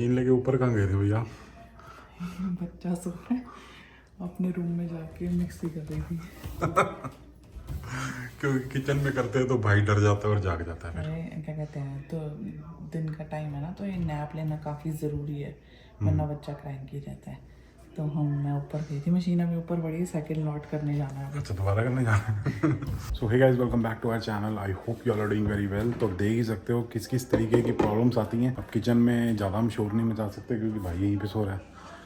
Machine लेके ऊपर कहाँ गए थे भैया? बच्चा सो रहा है, अपने रूम में जाके मिक्सी कर रही थी। क्योंकि किचन में करते हैं तो भाई डर जाता है और जाग जाता है फिर। अरे क्या कहते हैं, तो दिन का टाइम है ना, तो ये नैप लेना काफ़ी ज़रूरी है, वरना बच्चा क्रैंकी रहता है। तो मैं ऊपर गई थी, मशीन अभी ऊपर बड़ी, साइकिल लॉट करने जाना है। अच्छा, दोबारा करने जाना। So hey guys, welcome back to our channel. I hope you all are doing very well. तो देख ही सकते हो किस किस तरीके की प्रॉब्लम्स आती हैं। अब किचन में ज़्यादा हम शोर नहीं मचा सकते क्योंकि भाई यहीं पे सो रहा है,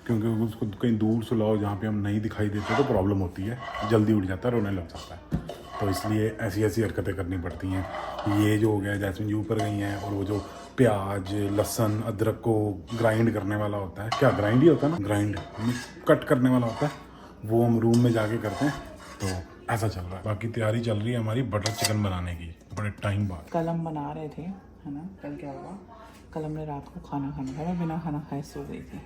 क्योंकि उसको कहीं दूर सुलाओ जहाँ पे हम नहीं दिखाई देते तो प्रॉब्लम होती है, जल्दी उठ जाता है, रोने लग जाता है। तो इसलिए ऐसी ऐसी हरकतें करनी पड़ती हैं। ये जो हो गया, जैस्मिन जी ऊपर गई हैं और वो जो प्याज लहसुन अदरक को ग्राइंड करने वाला होता है, क्या ग्राइंड ही होता है ना, ग्राइंड कट करने वाला होता है, वो हम रूम में जाके करते हैं। तो ऐसा चल रहा है। बाकी तैयारी चल रही है हमारी बटर चिकन बनाने की, बड़े टाइम बाद। कल हम बना रहे थे, है ना। कल क्या हुआ, कल हमने रात को खाना था, मैं बिना खाना खाए सो गई थी।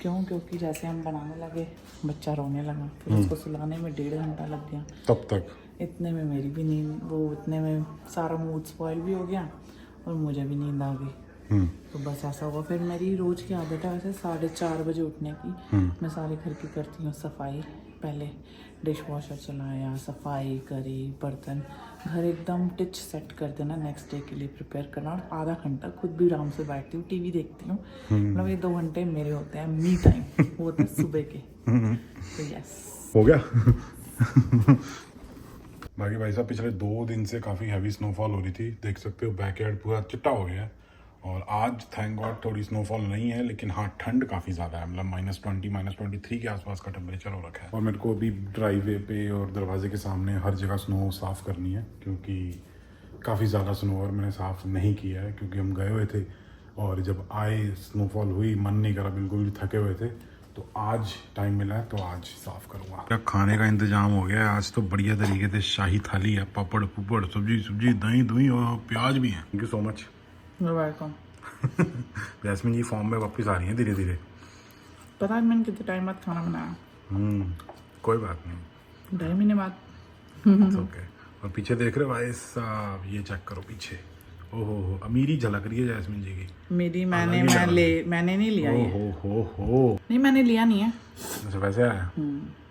क्यों? क्योंकि जैसे हम बनाने लगे बच्चा रोने लगा, फिर उसको सुलाने में 1.5 घंटा लग गया। तब तक इतने में मेरी भी नींद, वो इतने में सारा मूड स्पॉइल भी हो गया और मुझे भी नींद आ गई। तो बस ऐसा हुआ। फिर मेरी रोज़ की आदत है वैसे 4:30 बजे उठने की। मैं सारे घर की करती हूँ सफाई, पहले डिश वॉशर चलाया, सफाई करी, बर्तन, घर एकदम टिच सेट कर देना, नेक्स्ट डे के लिए प्रिपेयर करना। और आधा घंटा खुद भी आराम से बैठती हूँ, टीवी देखती हूँ। मतलब ये 2 घंटे मेरे होते हैं मी टाइम, वो होते हैं सुबह के। तो यस हो गया। बाकी भाई साहब पिछले 2 दिन से काफ़ी हैवी स्नोफॉल हो रही थी, देख सकते हो बैकयार्ड पूरा चिट्टा हो गया है। और आज थैंक गॉड थोड़ी स्नोफॉल नहीं है, लेकिन हाँ ठंड काफ़ी ज़्यादा है, मतलब -20 -23 के आसपास का टेम्परेचर हो रखा है। और मेरे को अभी ड्राइवे पे और दरवाजे के सामने हर जगह स्नो साफ़ करनी है, क्योंकि काफ़ी ज़्यादा स्नो और मैंने साफ़ नहीं किया है क्योंकि हम गए हुए थे और जब आए स्नोफॉल हुई, मन नहीं करा, बिल्कुल भी थके हुए थे। तो आज टाइम मिला है तो आज साफ़ करूँगा। क्या खाने का इंतजाम हो गया है आज तो बढ़िया तरीके से। शाही थाली है, पापड़ पुपड़, सब्जी दही दुही और प्याज भी है। Thank you so much. Welcome. Jasmine ji form में वापस आ रही हैं धीरे धीरे। पता है मैंने कितने टाइम बाद खाना बनाया? कोई बात नहीं, 2.5 महीने बाद। ओके। और पीछे देख रहे हो भाई साहब, ये चेक करो पीछे, ओहो अमीरी झलक रही है जैस्मिन जी की। मेरी मैंने नहीं लिया ये। हो नहीं, मैंने लिया नहीं है। अच्छा, वैसे आया।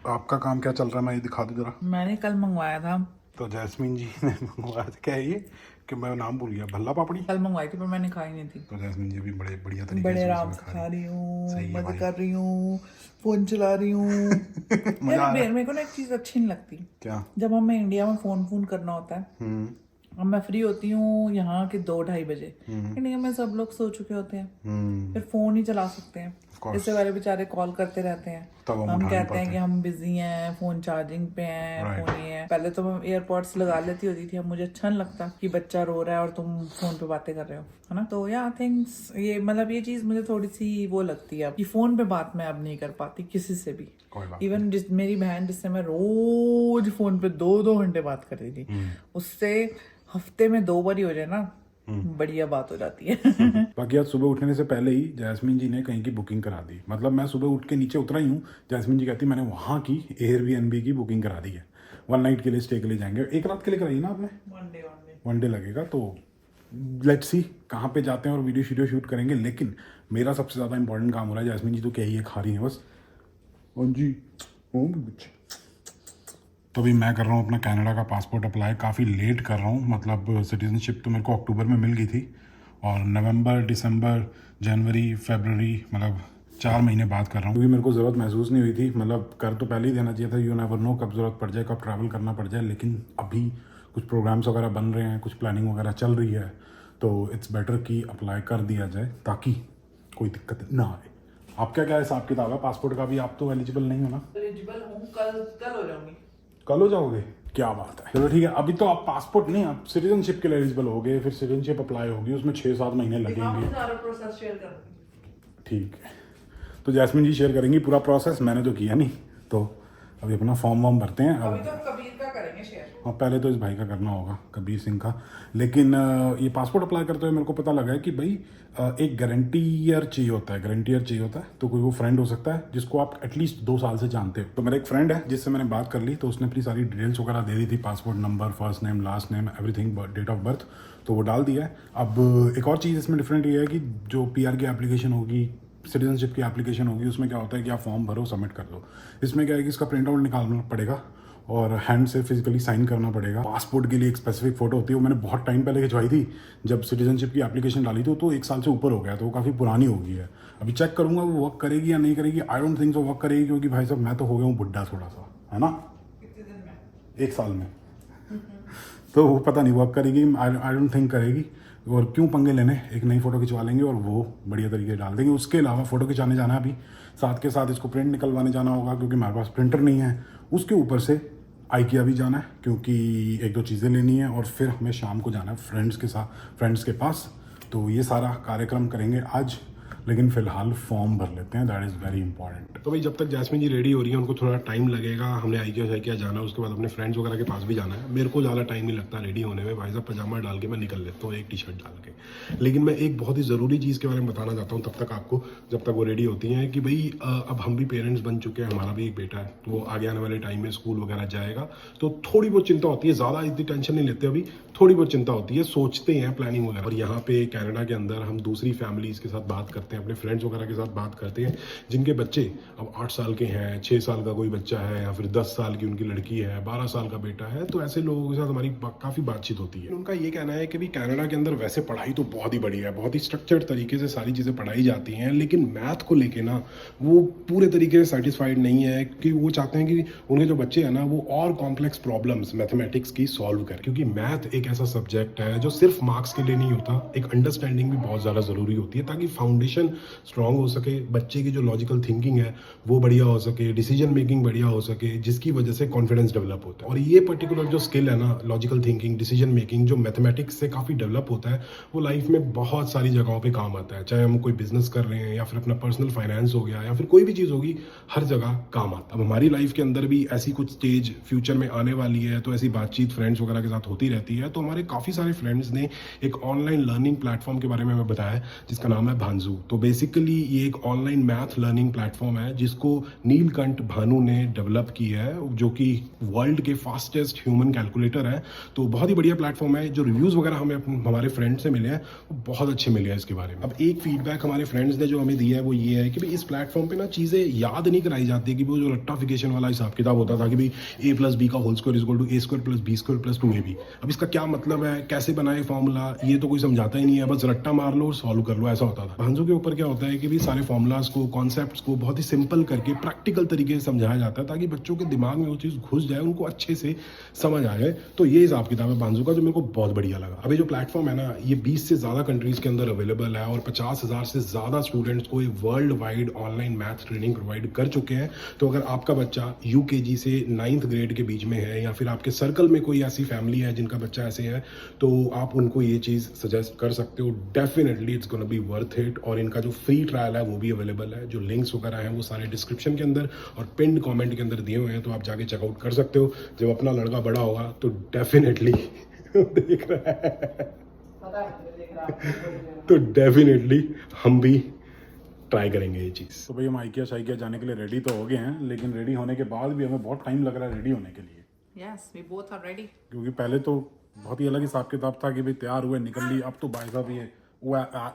आपका काम क्या चल रहा है, मैं ये दिखा दूँ जरा। मैंने कल मंगवाया था। तो जैस्मिन जी ने मंगवाया था, क्या है ये कि मैं नाम भूल गया, भल्ला पापड़ी। कल मंगवाई थी पर मैंने खाई नहीं थी। तो जैस्मिन जी भी बड़े बढ़िया तरीके बड़े से आराम उसमें से खा रही हूँ, सही है मजे भाई। कर रही हूँ, फोन चला रही हूँ। यार मेरे को ना एक चीज अच्छी नहीं लगती। क्या? जब हमें इंडिया में फोन करना होता है, अब मैं फ्री होती हूँ यहाँ के 2-2:30 बजे, इंडिया में सब लोग सो चुके होते हैं, फिर फोन ही चला सकते हैं। इससे वाले बेचारे कॉल करते रहते हैं, हम कहते हैं कि हम बिजी हैं, फोन चार्जिंग पे हैं, फोन ये है। पहले तो मैं एयरपॉड्स लगा लेती होती थी, अब मुझे अच्छा नहीं लगता कि बच्चा रो रहा है और तुम फोन पे बातें कर रहे हो, है ना। तो या थिंग्स ये मतलब ये चीज मुझे थोड़ी सी वो लगती है कि फोन पे बात मैं अब नहीं कर पाती किसी से भी। इवन मेरी बहन जिससे मैं रोज फोन पे 2-2 घंटे बात करती थी, उससे हफ्ते में 2 बार ही हो जाए ना, बढ़िया बात हो जाती है। बाकी आज सुबह उठने से पहले ही जैस्मिन जी ने कहीं की बुकिंग करा दी। मतलब मैं सुबह उठ के नीचे उतरा ही हूँ, जैस्मिन जी कहती मैंने वहाँ की एयरबीएनबी की बुकिंग करा दी है, 1 नाइट के लिए स्टे के लिए जाएंगे। 1 रात के लिए कराई ना आपने? 1 डे लगेगा। तो लेट्स सी कहाँ पे जाते हैं और वीडियो शूट करेंगे। लेकिन मेरा सबसे ज़्यादा इंपॉर्टेंट काम हो रहा है, जैस्मिन जी तो क्या ही है, खा रही है बस। हाँ जी, तो अभी मैं कर रहा हूँ अपना कनाडा का पासपोर्ट अप्लाई। काफ़ी लेट कर रहा हूँ, मतलब सिटीजनशिप तो मेरे को अक्टूबर में मिल गई थी और नवंबर दिसंबर जनवरी फरवरी मतलब 4 महीने बाद कर रहा हूँ, क्योंकि मेरे को ज़रूरत महसूस नहीं हुई थी। मतलब कर तो पहले ही देना चाहिए था, यू नेवर नो कब ज़रूरत पड़ जाए, कब ट्रैवल करना पड़ जाए। लेकिन अभी कुछ प्रोग्राम्स वगैरह बन रहे हैं, कुछ प्लानिंग वगैरह चल रही है, तो इट्स बेटर कि अप्लाई कर दिया जाए ताकि कोई दिक्कत ना आए। आपका क्या हिसाब किताब है पासपोर्ट का? भी आप तो एलिजिबल नहीं हो ना? एलिजिबल हूँ, कल हो जाऊंगी। कल हो जाओगे? क्या बात है, चलो ठीक है। अभी तो आप पासपोर्ट नहीं, आप सिटीजनशिप के लिए एलिजिबल हो गए, फिर सिटीजनशिप अप्लाई होगी, उसमें 6-7 महीने लगेंगे। सारा प्रोसेस शेयर करूंगी। ठीक है, तो जैस्मिन जी शेयर करेंगी पूरा प्रोसेस, मैंने तो किया नहीं। तो अभी अपना फॉर्म वॉर्म भरते हैं। अभी तो कबीर का करेंगे शेयर। और पहले तो इस भाई का करना होगा, कबीर सिंह का। लेकिन ये पासपोर्ट अप्लाई करते हुए मेरे को पता लगा है कि भाई एक गारंटीयर चाहिए होता है, तो कोई वो फ्रेंड हो सकता है जिसको आप एटलीस्ट 2 साल से जानते हो। तो मेरा एक फ्रेंड है जिससे मैंने बात कर ली, तो उसने अपनी सारी डिटेल्स वगैरह दे दी थी, passport number, first name, last name, everything, date of birth, तो वो डाल दिया है। अब एक और चीज़ इसमें डिफरेंट ये है कि जो PR की एप्लीकेशन होगी, सिटीजनशिप की एप्लीकेशन होगी, उसमें क्या होता है कि आप फॉर्म भरो, सबमिट कर दो। इसमें क्या है कि इसका प्रिंट आउट निकालना पड़ेगा और हैंड से फिजिकली साइन करना पड़ेगा। पासपोर्ट के लिए एक स्पेसिफिक फोटो होती है, वो मैंने बहुत टाइम पहले खिंचवाई थी, जब सिटीजनशिप की एप्लीकेशन डाली थी तो 1 साल से ऊपर हो गया, तो वो काफ़ी पुरानी हो गई है। अभी चेक करूंगा वो वर्क करेगी या नहीं करेगी। I don't think so work करेगी, क्योंकि भाई साहब मैं तो हो गया हूँ बुढ़ा थोड़ा सा, है ना, कितने दिन में? 1 साल में तो वो पता नहीं वर्क करेगी, आई डोंट थिंक करेगी। और क्यों पंगे लेने, एक नई फोटो खिंचवा लेंगे और वो बढ़िया तरीके से डाल देंगे। उसके अलावा फोटो खिंचाने जाना है अभी, साथ के साथ इसको प्रिंट निकलवाने जाना होगा, क्योंकि हमारे पास प्रिंटर नहीं है। उसके ऊपर से IKEA भी जाना है, क्योंकि 1-2 चीज़ें लेनी है, और फिर हमें शाम को जाना है फ्रेंड्स के पास। तो ये सारा कार्यक्रम करेंगे आज, लेकिन फिलहाल फॉर्म भर लेते हैं, दैट इज़ वेरी इंपॉर्टेंट। तो भाई जब तक जैस्मिन जी रेडी हो रही है, उनको थोड़ा टाइम लगेगा। हमने IKEA जाना है, उसके बाद अपने फ्रेंड्स वगैरह के पास भी जाना है। मेरे को ज़्यादा टाइम नहीं लगता रेडी होने में, भाई साहब पजामा डाल के मैं निकल लेता हूँ, एक टी-शर्ट डाल के। लेकिन मैं एक बहुत ही ज़रूरी चीज़ के बारे में बताना चाहता हूँ तब तक आपको, जब तक वो रेडी होती हैं, कि भाई अब हम भी पेरेंट्स बन चुके हैं, हमारा भी एक बेटा है, तो वो आगे आने वाले टाइम में स्कूल वगैरह जाएगा, तो थोड़ी बहुत चिंता होती है। ज़्यादा इतनी टेंशन नहीं लेते अभी, थोड़ी बहुत चिंता होती है, सोचते हैं प्लानिंग वगैरह। और यहाँ पे कनाडा के अंदर हम दूसरी फैमिलीज़ के साथ बात करते हैं, अपने फ्रेंड्स वगैरह के साथ बात करते हैं, जिनके बच्चे अब 8 साल के हैं, 6 साल का कोई बच्चा है, या फिर 10 साल की उनकी लड़की है, 12 साल का बेटा है। तो ऐसे लोगों के साथ हमारी काफ़ी बातचीत होती है। उनका ये कहना है कि भी कनाडा के अंदर वैसे पढ़ाई तो बहुत ही बढ़िया है, बहुत ही स्ट्रक्चर्ड तरीके से सारी चीज़ें पढ़ाई जाती हैं, लेकिन मैथ को लेके ना वो पूरे तरीके से सेटिस्फाइड नहीं है, कि वो चाहते हैं कि उनके जो बच्चे हैं ना, वो और कॉम्प्लेक्स प्रॉब्लम्स मैथमेटिक्स की सॉल्व करें, क्योंकि मैथ एक ऐसा सब्जेक्ट है जो सिर्फ मार्क्स के लिए नहीं होता, एक अंडरस्टैंडिंग भी बहुत ज़्यादा ज़रूरी होती है, ताकि फाउंडेशन स्ट्रांग हो सके, बच्चे की जो लॉजिकल थिंकिंग है वो बढ़िया हो सके, डिसीजन मेकिंग बढ़िया हो सके, जिसकी वजह से कॉन्फिडेंस डेवलप होता है। और ये पर्टिकुलर जो स्किल है ना, लॉजिकल थिंकिंग, डिसीजन मेकिंग, जो मैथमेटिक्स से काफ़ी डेवलप होता है, वो लाइफ में बहुत सारी जगहों पे काम आता है। चाहे हम कोई बिजनेस कर रहे हैं, या फिर अपना पर्सनल फाइनेंस हो गया, या फिर कोई भी चीज़ होगी, हर जगह काम आता है। अब हमारी लाइफ के अंदर भी ऐसी कुछ स्टेज फ्यूचर में आने वाली है, तो ऐसी बातचीत फ्रेंड्स वगैरह के साथ होती रहती है। तो हमारे काफ़ी सारे फ्रेंड्स ने एक ऑनलाइन लर्निंग प्लेटफॉर्म के बारे में हमें बताया, जिसका नाम है भांजू। तो बेसिकली ये एक ऑनलाइन मैथ लर्निंग प्लेटफॉर्म है, जिसको नीलकंठ भानु ने डेवलप की है, जो कि वर्ल्ड के फास्टेस्ट ह्यूमन कैलकुलेटर है। तो बहुत ही बढ़िया प्लेटफॉर्म है। जो रिव्यूज़ वगैरह हमें हमारे फ्रेंड्स से मिले हैं, वो बहुत अच्छे मिले हैं इसके बारे में। अब एक फीडबैक हमारे फ्रेंड्स ने जो हमें दिया है, वो ये है कि भाई इस प्लेटफॉर्म पे ना चीज़ें याद नहीं कराई जाती, कि वो जो रट्टाफिकेशन वाला हिसाब किताब होता था, कि भाई a+b का whole square is equal to a² + b² + 2ab। अब इसका क्या मतलब है, कैसे बनाए फॉर्मूला, ये तो कोई समझाता ही नहीं है, बस रट्टा मार लो और सॉल्व कर लो, ऐसा होता था। भांजू के ऊपर क्या होता है कि भी सारे फॉर्मूलाज को, कॉन्सेप्ट्स को बहुत ही सिंपल करके प्रैक्टिकल तरीके से समझाया जाता है, ताकि बच्चों के दिमाग में वो चीज़ घुस जाए, उनको अच्छे से समझ आ जाए। तो ये हिसाब किताब है भांजू का, जो मेरे को बहुत बढ़िया लगा। अभी जो प्लेटफॉर्म है ना, ये 20 से ज़्यादा कंट्रीज़ के अंदर अवेलेबल है, और 50,000 से ज़्यादा स्टूडेंट्स को ये world wide online math training provide कर चुके हैं। तो अगर आपका बच्चा UKG से 9th ग्रेड के बीच में है, या फिर आपके सर्कल में कोई ऐसी फैमिली है जिनका बच्चा ऐसे है, तो आप उनको ये चीज़ सजेस्ट कर सकते हो। Definitely it's gonna be worth it. और इनका जो फ्री ट्रायल है वो भी अवेलेबल है। जो लिंक्स वगैरह हैं वो सारे डिस्क्रिप्शन के अंदर और पिन्ड कमेंट के अंदर दिए हुए हैं, तो आप जाके चेकआउट कर सकते हो। जब अपना लड़का बड़ा होगा तो डेफिनेटली देख रहा है तो डेफिनेटली हम भी ट्राई करेंगे ये चीज़। तो भाई हम IKEA जाने के लिए रेडी तो हो गए हैं, लेकिन रेडी होने के बाद भी हमें बहुत टाइम लग रहा है रेडी होने के लिए। Yes, we both are ready. क्योंकि पहले तो बहुत ही अलग हिसाब किताब था कि भाई तैयार हुए निकल ली। अब तो भाई साहब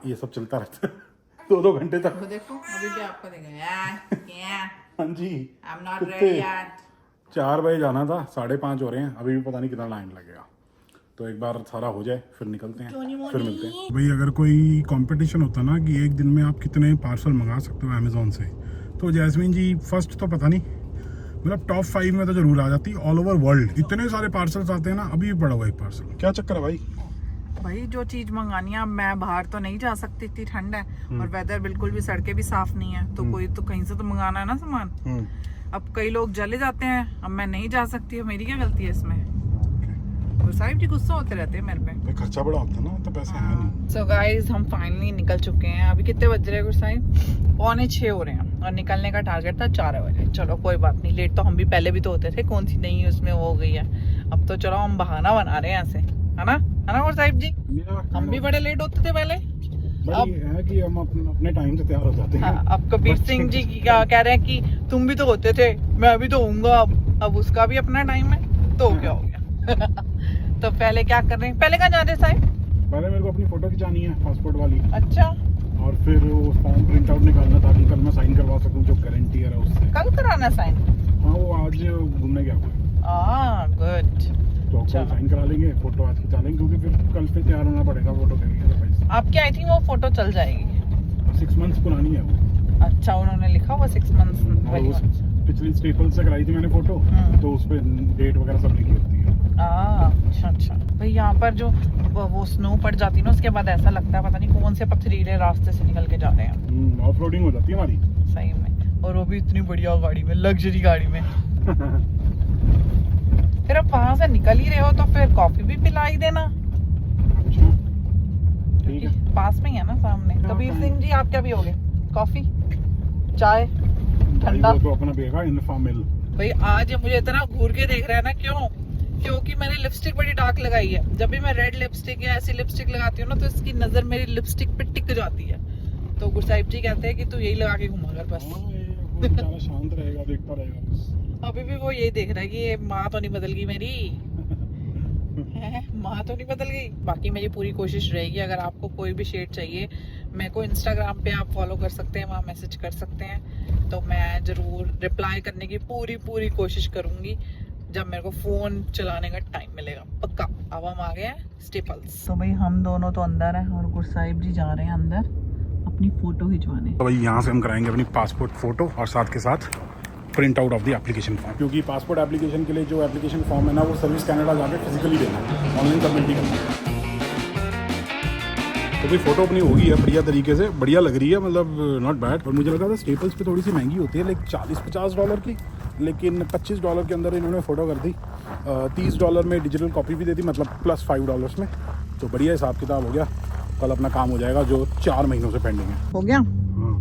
ये सब चलता रहता है 2-2 घंटे तक। तो देखो अभी भी आपको देंगे। हाँ जी, I'm not कितने? ready yet. 4 बजे जाना था, 5:30 हो रहे हैं, अभी भी पता नहीं कितना टाइम लगेगा। तो एक बार सारा हो जाए फिर निकलते हैं, फिर मिलते हैं। भाई अगर कोई कंपटीशन होता ना कि एक दिन में आप कितने पार्सल मंगा सकते हो अमेजोन से, तो जैस्मिन जी फर्स्ट तो पता नहीं, मतलब टॉप 5 में तो जरूर आ जाती। ऑल ओवर वर्ल्ड इतने सारे पार्सल्स आते हैं ना। अभी भी पड़ा हुआ एक पार्सल, क्या चक्कर है भाई? भाई जो चीज मंगानी है, अब मैं बाहर तो नहीं जा सकती, इतनी ठंड है, और वेदर बिल्कुल भी, सड़कें भी साफ नहीं है, तो कोई तो कहीं से तो मंगाना है ना सामान। अब कई लोग चले जाते हैं, अब मैं नहीं जा सकती, मेरी क्या गलती है इसमें? साहिब जी गुस्सा होते रहते हैं मेरे पे। खर्चा बड़ा होता है ना, तो पैसे है नहीं। सो गाइस हम फाइनली निकल चुके हैं। अभी कितने बज रहे हैं साहिब? 5:45 हो रहे हैं, और निकलने का टारगेट था 4 बजे। चलो कोई बात नहीं, लेट तो हम भी पहले भी तो होते थे, कौन सी नई उसमें वो हो गई है। अब तो चलो हम बहाना बना रहे हैं ऐसे, है ना गुरसाहिब जी? हम भी बड़े लेट होते थे पहले। अब है कि हम अपने टाइम से तैयार हो जाते हैं। हाँ, अब कबीर सिंह जी क्या कह रहे हैं कि तुम भी तो होते थे, मैं भी तो होऊंगा अब उसका भी अपना टाइम है, तो क्या हो गया। तो पहले क्या कर रहे हैं, पहले कहाँ जा रहे साहब? पहले मेरे को अपनी फोटो खिंचानी है पासपोर्ट वाली। अच्छा, और फिर वो फॉर्म प्रिंट आउट निकालना ताकि कल मैं साइन करवा सकूं जो गारंटी है उससे। कल कराना साइन? हाँ, वो आज घूमने गया हुआ। गुड। तो कल साइन करा लेंगे, फोटो आज खिंचा लेंगे क्योंकि फिर कल से तैयार होना पड़ेगा फोटो के लिए। आपकी आई थिंक वो फोटो चल जाएगी। 6 मंथ्स पुरानी है वो। अच्छा, उन्होंने लिखा हुआ 6 मंथ्स। पिछली स्टेपल से कराई थी मैंने फोटो, तो उस पे डेट वगैरह सब लिखी होती है। अच्छा भाई, यहाँ पर जो वो स्नो पड़ जाती है ना, उसके बाद ऐसा लगता है पता नहीं कौन से पथरीले रास्ते से निकल के जा रहे हैं। ऑफ रोडिंग हो जाती है हमारी सही में, और वो भी इतनी बढ़िया गाड़ी में, लग्जरी गाड़ी में। फिर अब वहां से निकल ही रहे हो तो फिर कॉफी भी पिला ही देना। अच्छा, ठीक है, पास में ही है ना सामने। कबीर सिंह जी, आप क्या पियोगे? कॉफी, चाय, ठंडा? वो तो अपना पिएगा इनफामिल। भाई आज ये मुझे इतना घूर के देख रहा है ना, क्योंकि मैंने लिपस्टिक बड़ी डार्क लगाई है। जब भी मैं रेड लिपस्टिक या ऐसी लिपस्टिक लगाती हूँ ना, तो इसकी नजर मेरी लिपस्टिक पे टिक जाती है। तो गुरसाहिब जी कहते हैं कि तू यही लगा के घुमा कर बस। वो बेचारा शांत रहेगा, देखता रहेगा बस। अभी भी वो यही देख रहा है कि ये माँ तो नहीं बदल गई मेरी। माँ तो नहीं बदल गई। बाकी मेरी पूरी कोशिश रहेगी, अगर आपको कोई भी शेड चाहिए मेरे को इंस्टाग्राम पे आप फॉलो कर सकते हैं, वहाँ मैसेज कर सकते हैं, तो मैं जरूर रिप्लाई करने की पूरी कोशिश करूंगी जब मेरे को फोन चलाने का टाइम मिलेगा, पक्का। अब हम आ गए हैं स्टेपल्स। तो भाई हम दोनों तो अंदर हैं और गुरसाहिब जी जा रहे हैं अंदर अपनी फोटो खिंचवाने। तो भाई यहाँ से हम कराएंगे अपनी पासपोर्ट फोटो और साथ के साथ print out of the application form, क्योंकि पासपोर्ट एप्लीकेशन के लिए जो एप्लीकेशन फॉर्म है ना, वो सर्विस कनाडा जाके फिजिकली देना है, ऑनलाइन सबमिट नहीं करना। तो भाई फोटो अपनी होगी है बढ़िया तरीके से, बढ़िया लग रही है, मतलब नॉट बैड। और मुझे लगा था स्टेपल्स पे थोड़ी सी महंगी होती है, लाइक $40-50 की, लेकिन $25 के अंदर इन्होंने फ़ोटो कर दी। $30 में डिजिटल कॉपी भी दे दी, मतलब प्लस $5 में। तो बढ़िया हिसाब किताब हो गया, कल अपना काम हो जाएगा जो 4 महीनों से पेंडिंग है। हो गया? हाँ,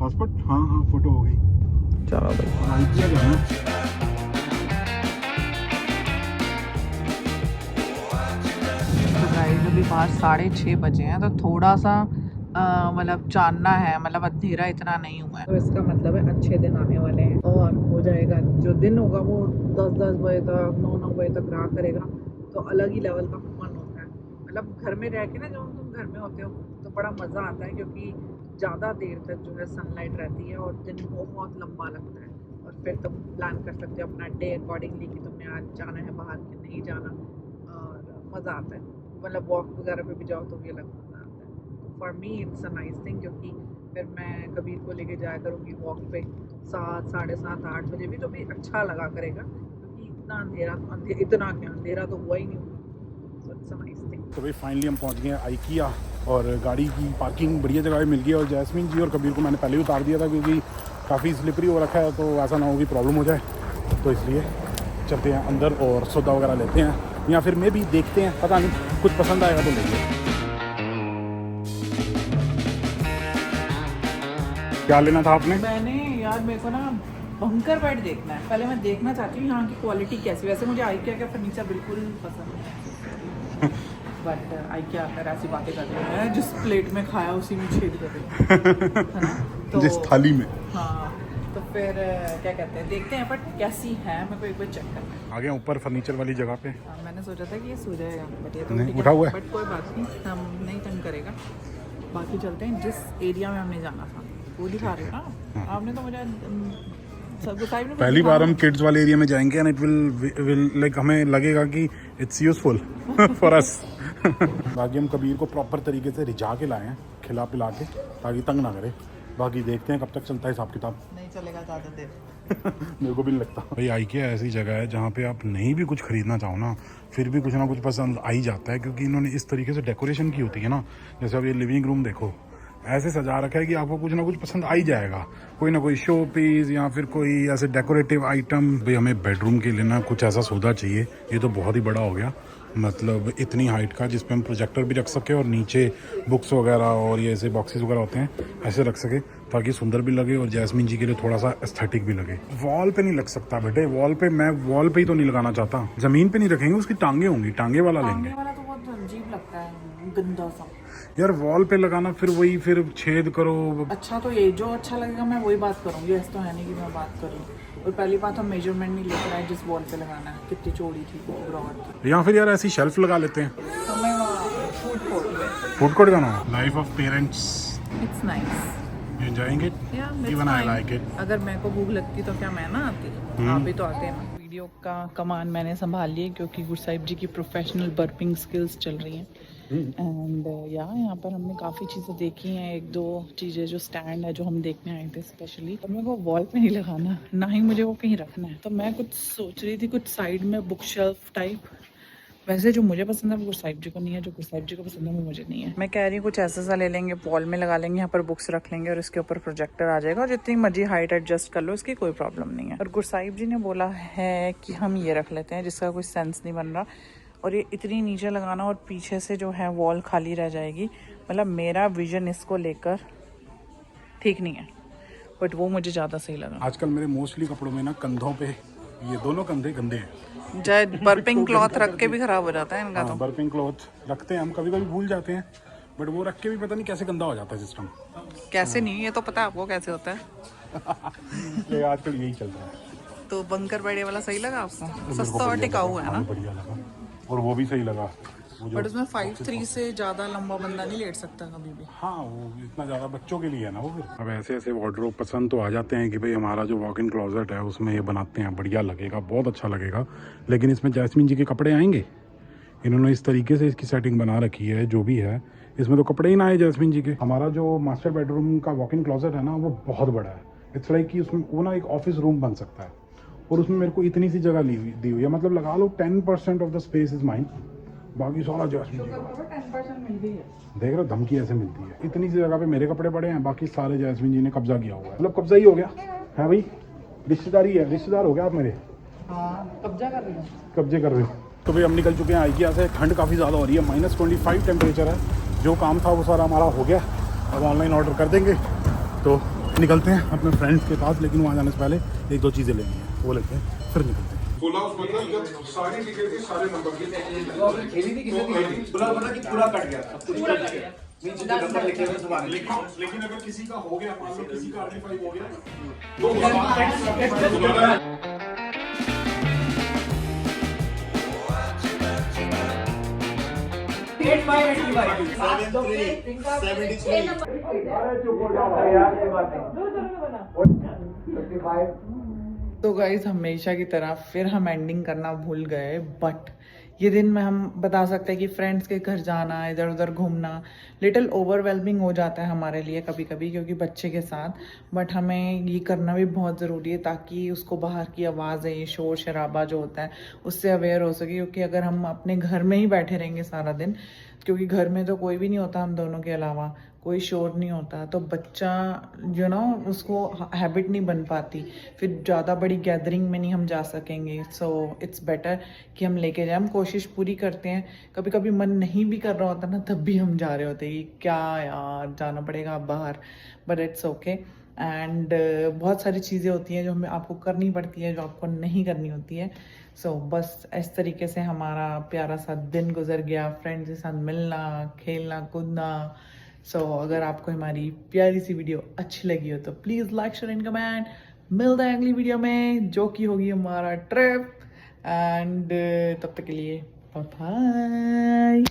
पासपोर्ट, हाँ फोटो हो गई। चलो भाई, तो गाइस अभी बाहर 6:30 बजे हैं, तो थोड़ा सा मतलब चानना है, मतलब अंधेरा इतना नहीं हुआ है। तो इसका मतलब है अच्छे दिन आने वाले हैं और हो जाएगा। जो दिन होगा वो 10 बजे तक, 9 बजे तक रहा करेगा, तो अलग ही लेवल का फन होता है। मतलब घर में रह के ना, जब तुम घर में होते हो तो बड़ा मज़ा आता है, क्योंकि ज़्यादा देर तक जो है सनलाइट रहती है और दिन बहुत लंबा लगता है। और फिर तुम प्लान कर सकते हो अपना डे अकॉर्डिंगली कि तुमने आज जाना है बाहर कि नहीं जाना, और मज़ा आता है। मतलब वॉक वगैरह पे भी जाओ तो भी अलग मज़ा आता है। तो for me it's a nice thing, क्योंकि फिर मैं कबीर को लेके जाया करूँगी वॉक पे 7, 7:30, 8 बजे भी, जो भी अच्छा लगा करेगा, क्योंकि इतना इतना क्या अंधेरा तो हुआ ही नहीं। So it's a nice thing. तो भाई फाइनली हम पहुंच गए हैं IKEA, और गाड़ी की पार्किंग बढ़िया जगह पे मिल गई है। और जैस्मिन जी और कबीर को मैंने पहले ही उतार दिया था, क्योंकि काफ़ी स्लिपरी हो रखा है, तो ऐसा ना हो कि प्रॉब्लम हो जाए। तो इसलिए चलते हैं अंदर और सौदा वगैरह लेते हैं, या फिर मैं भी देखते हैं, पता नहीं कुछ पसंद आएगा तो लेंगे। क्या लेना था आपने? मैंने यार, मेरे को ना बंकर बेड देखना है। पहले मैं देखना चाहती हूँ यहाँ की क्वालिटी कैसी। वैसे मुझे IKEA का फर्नीचर बिल्कुल पसंद है, बट IKEA अगर ऐसी बातें कर रहे हैं, जिस प्लेट में खाया उसी में छेद कर रहे हैं, तो जिस थाली में। हाँ, तो फिर क्या कहते हैं, देखते हैं, बट कैसी है मेरे को एक बार चेक करना है। आ गए ऊपर फर्नीचर वाली जगह पे। मैंने सोचा था कि ये सो जाएगा, बट ये तो नहीं, ठीक उठा हुआ है। बट कोई बात नहीं, हम नहीं तंग करेगा। बाकी चलते हैं जिस एरिया में हमने जाना था, वो दिखा रहे हो ना आपने, तो मुझे पहली बार हम किड्स वाले एरिया में जाएंगे, एंड इट विल लाइक हमें लगेगा कि इट्स यूजफुल फॉर अस। बाकी हम कबीर को प्रॉपर तरीके से रिझा के लाए हैं, खिला पिला के, ताकि तंग ना करे। बाकी देखते हैं कब तक चलता है हिसाब किताब। नहीं चलेगा ज़्यादा देर। मेरे को भी नहीं लगता। भाई IKEA ऐसी जगह है जहाँ पे आप नहीं भी कुछ खरीदना चाहो ना, फिर भी कुछ ना कुछ पसंद आ ही जाता है, क्योंकि इन्होंने इस तरीके से डेकोरेशन की होती है ना। जैसे अब ये लिविंग रूम देखो, ऐसे सजा रखा है कि आपको कुछ ना कुछ पसंद आ ही जाएगा, कोई ना कोई शो पीस या फिर कोई ऐसे डेकोरेटिव आइटम। भाई हमें बेडरूम के लिए ना कुछ ऐसा सौदा चाहिए, ये तो बहुत ही बड़ा हो गया, मतलब इतनी हाइट का जिसपे हम प्रोजेक्टर भी रख सके और नीचे बुक्स वगैरह और ये ऐसे बॉक्सेस वगैरह होते हैं ऐसे रख सके ताकि सुंदर भी लगे और जैस्मिन जी के लिए थोड़ा सा एस्थेटिक भी लगे। वॉल पे नहीं लग सकता बेटे, वॉल पे मैं वॉल पे ही तो नहीं लगाना चाहता। जमीन पे नहीं रखेंगे, उसकी टांगे होंगी, टांगे वाला लेंगे। वाला तो बहुत अजीब लगता है, गंदा सा यार वॉल पे लगाना फिर वही, फिर छेद करो। अच्छा तो ये जो अच्छा लगेगा मैं वही बात करूँगी, ऐसा तो है नहीं कि मैं बात करूँ। और पहली बात हम मेजरमेंट नहीं लेकर आए जिस वॉल पे लगाना है, कितनी चौड़ी थी ब्रॉड। या फिर यार ऐसी शेल्फ लगा लेते हैं। तो मैं फूड कोर्ट में, फूड कोर्ट का नाम life of parents. It's nice, You enjoying it? Even I like it. अगर मेरे को भूख लगती तो क्या मैं ना आती, आप भी तो आते हैं ना। वीडियो का कमान मैंने संभाल लिए क्योंकि गुरसाहिब जी की प्रोफेशनल बर्पिंग स्किल्स चल रही हैं। एंड यहाँ पर हमने काफ़ी चीज़ें देखी हैं, एक दो चीज़ें जो स्टैंड है जो हम देखने आए थे स्पेशली। तो मेरे को वॉल पे नहीं लगाना, ना ही मुझे वो कहीं रखना है। तो मैं कुछ सोच रही थी कुछ साइड में बुक शेल्फ टाइप। वैसे जो मुझे पसंद है वो गुरसाहिब जी को नहीं है, जो गुरसाहिब जी को पसंद है वो मुझे नहीं है। मैं कह रही हूँ कुछ ऐसा सा ले लेंगे, वॉल में लगा लेंगे, यहाँ पर बुक्स रख लेंगे और इसके ऊपर प्रोजेक्टर आ जाएगा और जितनी मर्जी हाइट एडजस्ट कर लो, इसकी कोई प्रॉब्लम नहीं है। और गुरसाहिब जी ने बोला है कि हम ये रख लेते हैं जिसका कोई सेंस नहीं बन रहा, और ये इतनी नीचे लगाना और पीछे से जो है वॉल खाली रह जाएगी। मतलब मेरा विजन इसको लेकर ठीक नहीं है, बट वो मुझे ज़्यादा सही लगा। आजकल मेरे मोस्टली कपड़ों में ना कंधों पे ये दोनों कंधे गंदे हैं। चाहे बर्पिंग क्लॉथ रख के भी खराब हो जाता है इनका। तो बर्पिंग क्लॉथ रखते हैं हम, कभी कभी भूल जाते हैं, बट वो रख के भी पता नहीं कैसे गंदा हो जाता है सिस्टम। कैसे नहीं, ये तो पता है आपको कैसे होता है। ये आजकल यही चल रहा है। तो बंकर बेड़े वाला सही लगा आपको? सस्ता और टिकाऊ है ना, बढ़िया लगा, और वो भी सही लगा। बट उसमें 5'3" से ज़्यादा लंबा बंदा नहीं लेट सकता कभी भी। हाँ वो इतना ज़्यादा बच्चों के लिए है ना वो। फिर अब ऐसे ऐसे वार्डरोब पसंद तो आ जाते हैं कि भाई हमारा जो वॉक इन क्लोजेट है उसमें ये बनाते हैं, बढ़िया लगेगा, बहुत अच्छा लगेगा। लेकिन इसमें जैस्मिन जी के कपड़े आएंगे? इन्होंने इस तरीके से इसकी सेटिंग बना रखी है, जो भी है इसमें तो कपड़े ही ना आए जैस्मिन जी के। हमारा जो मास्टर बेडरूम का वॉक इन क्लोजेट है ना वो बहुत बड़ा है। इट्स लाइक कि उसमें वो ना एक ऑफिस रूम बन सकता है, और उसमें मेरे को इतनी सी जगह दी हुई है, मतलब लगा लो 10% of the space is mine, बाकी सारा जैस्मिन जी का। 10% मिल गई है। देख रहे हो धमकी ऐसे मिलती है। इतनी सी जगह पे मेरे कपड़े पड़े हैं, बाकी सारे जैस्मिन जी ने कब्जा किया हुआ है। मतलब कब्जा ही हो गया है भाई, रिश्तेदारी है, रिश्तेदार हो गया आप मेरे। हाँ कब्जा कर रहे हो, कब्जे कर रहे हो। तो भाई हम निकल चुके हैं आइकिया से। ठंड काफ़ी ज़्यादा हो रही है, -25 टेम्परेचर है। जो काम था वो सारा हमारा हो गया, अब ऑनलाइन ऑर्डर कर देंगे। तो निकलते हैं अपने फ्रेंड्स के पास, लेकिन वहाँ जाने से पहले एक दो चीज़ें लेनी है, वो लेते हैं फिर निकलते हैं। सारी डिटेल सारे नंबर की पूरा कट गया, सब कुछ कट गया। नंबर लिखे हुए सब आ गए। लेकिन अगर किसी का हो गया, मान लो किसी का RD5 हो गया तो गाइज हमेशा की तरह फिर हम एंडिंग करना भूल गए। बट ये दिन में हम बता सकते हैं कि फ्रेंड्स के घर जाना, इधर उधर घूमना लिटिल ओवरवेलमिंग हो जाता है हमारे लिए कभी कभी, क्योंकि बच्चे के साथ। बट हमें ये करना भी बहुत ज़रूरी है ताकि उसको बाहर की आवाज़ें, ये शोर शराबा जो होता है उससे अवेयर हो सके। क्योंकि अगर हम अपने घर में ही बैठे रहेंगे सारा दिन, क्योंकि घर में तो कोई भी नहीं होता हम दोनों के अलावा, कोई शोर नहीं होता, तो बच्चा उसको हैबिट नहीं बन पाती, फिर ज़्यादा बड़ी गैदरिंग में नहीं हम जा सकेंगे। सो इट्स बेटर कि हम लेके जाए। हम कोशिश पूरी करते हैं, कभी कभी मन नहीं भी कर रहा होता ना, तब भी हम जा रहे होते हैं कि क्या यार जाना पड़ेगा बाहर, बट इट्स ओके। एंड बहुत सारी चीज़ें होती हैं जो हमें आपको करनी पड़ती है, जो आपको नहीं करनी होती है। सो बस इस तरीके से हमारा प्यारा सा दिन गुजर गया, फ्रेंड्स के साथ मिलना, खेलना कूदना। सो अगर आपको हमारी प्यारी सी वीडियो अच्छी लगी हो तो please like share and comment. मिलते हैं अगली वीडियो में जो कि होगी हमारा ट्रिप। एंड तब तक के लिए बाय बाय।